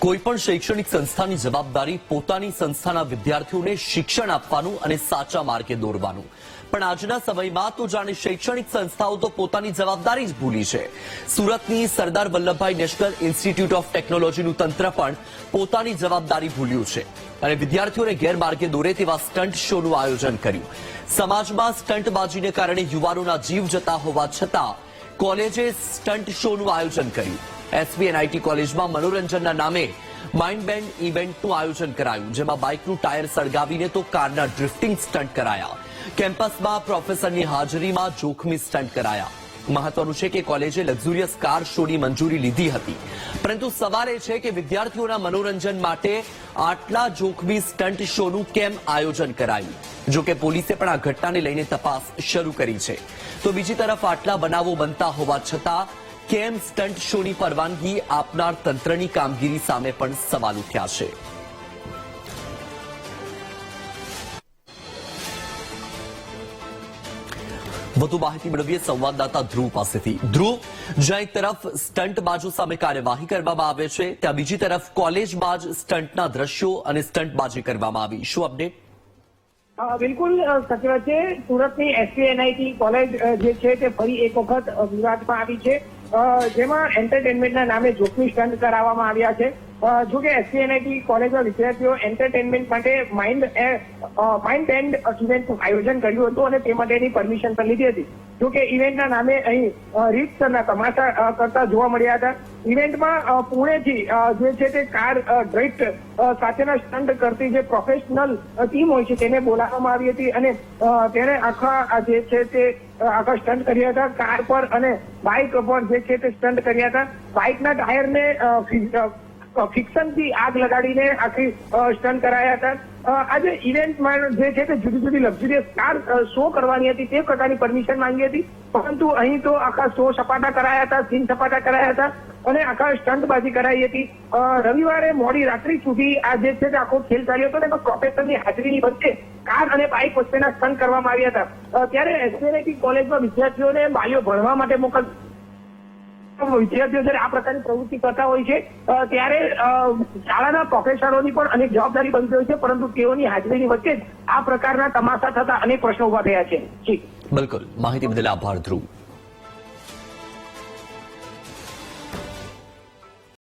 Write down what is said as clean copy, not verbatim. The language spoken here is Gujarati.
કોઈપણ શૈક્ષણિક સંસ્થાની જવાબદારી પોતાની સંસ્થાના વિદ્યાર્થીઓને શિક્ષણ આપવાનું અને સાચા માર્ગે દોરવાનું, પણ આજના સમયમાં તો જાણે શૈક્ષણિક સંસ્થાઓ તો પોતાની જવાબદારી જ ભૂલી છે. સુરતની Sardar Vallabhbhai national institute of ટેકનોલોજીનું તંત્ર પણ પોતાની જવાબદારી ભૂલ્યું છે અને વિદ્યાર્થીઓને ગેરમાર્ગે દોરે તેવા સ્ટન્ટ શોનું આયોજન કર્યું. સમાજમાં સ્ટન્ટબાજીને કારણે યુવાનોના જીવ જતા હોવા છતાં કોલેજે સ્ટન્ટ શોનું આયોજન કર્યું. એસવીએનઆઈટી કોલેજમાં મનોરંજનના નામે માઇન્ડ બેન્ડ ઇવેન્ટનું આયોજન કરાયું, જેમાં બાઇકનું ટાયર સળગાવીને તો કારના ડ્રિફ્ટિંગ સ્ટન્ટ કરાયા. કેમ્પસમાં પ્રોફેસરની હાજરીમાં જોખમી સ્ટન્ટ કરાયા. મહત્વનું છે કે કોલેજે લક્ઝુરિયસ કાર શોની મંજૂરી લીધી હતી, પરંતુ સવાલ એ છે કે વિદ્યાર્થીઓના મનોરંજન માટે આટલા જોખમી સ્ટન્ટ શોનું કેમ આયોજન કરાયું. જો કે પોલીસે પણ આ ઘટનાને લઈને તપાસ શરૂ કરી છે. તો બીજી તરફ આટલા બનાવો બનતા હોવા છતાં કેમ સ્ટન્ટ શોની પરવાનગી આપનાર તંત્રની કામગીરી સામે પણ સવાલ ઉઠ્યા છે. વધુ માહિતી મેળવીએ સંવાદદાતા ધ્રુવ પાસેથી. ધ્રુવ, જ્યાં એક તરફ સ્ટન્ટબાજો સામે કાર્યવાહી કરવામાં આવે છે, ત્યાં બીજી તરફ કોલેજમાં જ સ્ટન્ટના દ્રશ્યો અને સ્ટન્ટબાજી કરવામાં આવી. શું અપડેટ? બિલકુલ સાચી વાત છે. સુરતની એસવીએનઆઈટી કોલેજ જે છે તે ફરી એક વખત વિવાદમાં આવી છે, જેમાં એન્ટરટેનમેન્ટના નામે જોખમી સ્ટન્ટ કરાવવામાં આવ્યા છે. જો કે એસવીએનઆઈટી કોલેજના વિદ્યાર્થીઓ એન્ટરટેનમેન્ટ માટે માઇન્ડ બેન્ડ ઇવેન્ટનું આયોજન કર્યું હતું અને તે માટેની પરમિશન પણ લીધી હતી. જો કે ઇવેન્ટના નામે અહીં રીતસરના તમાશા કરતા જોવા મળ્યા હતા. ઇવેન્ટમાં પુણેથી જે છે તે કાર ડ્રિફ્ટ સાથેના સ્ટન્ટ કરતી જે પ્રોફેશનલ ટીમ હોય છે તેને બોલાવવામાં આવી હતી અને તેને આખા જે છે તે આખા સ્ટન્ટ કર્યા હતા. કાર પર અને બાઇક પર જે છે તે સ્ટન્ટ કર્યા હતા. બાઇકના ટાયરને ફિક્શનથી આગ લગાડીને આખી સ્ટન્ટ કરાયા હતા. આજે ઇવેન્ટમાં જે છે તે જુદી જુદી લક્ઝુરિયસ કાર શો કરવાની હતી, તે પ્રકારની પરમિશન માંગી હતી, પરંતુ અહીં તો આખા શો સપાટા કરાયા હતા, સીન સપાટા કરાયા હતા અને આખા સ્ટન્ટબાજી કરાઈ હતી. રવિવારે મોડી રાત્રિ સુધી આ જે છે તે આખો ખેલ ચાલ્યો હતો. તેમાં પ્રોફેસરની હાજરીની વચ્ચે કાર અને બાઇક વચ્ચેના સ્ટન્ટ કરવામાં આવ્યા હતા. ત્યારે એસવીએનઆઈટી કોલેજમાં વિદ્યાર્થીઓને વાલીઓ ભણવા માટે વિદ્યાર્થીઓ જયારે આ પ્રકારની પ્રવૃત્તિ કરતા હોય છે ત્યારે શાળાના પ્રોફેસરોની પણ અનેક જવાબદારી બનતી હોય છે, પરંતુ તેઓની હાજરીની વચ્ચે જ આ પ્રકારના તમાશા થતા અનેક પ્રશ્નો ઉભા થયા છે. બિલકુલ, માહિતી બદલ આભાર ધ્રુવ.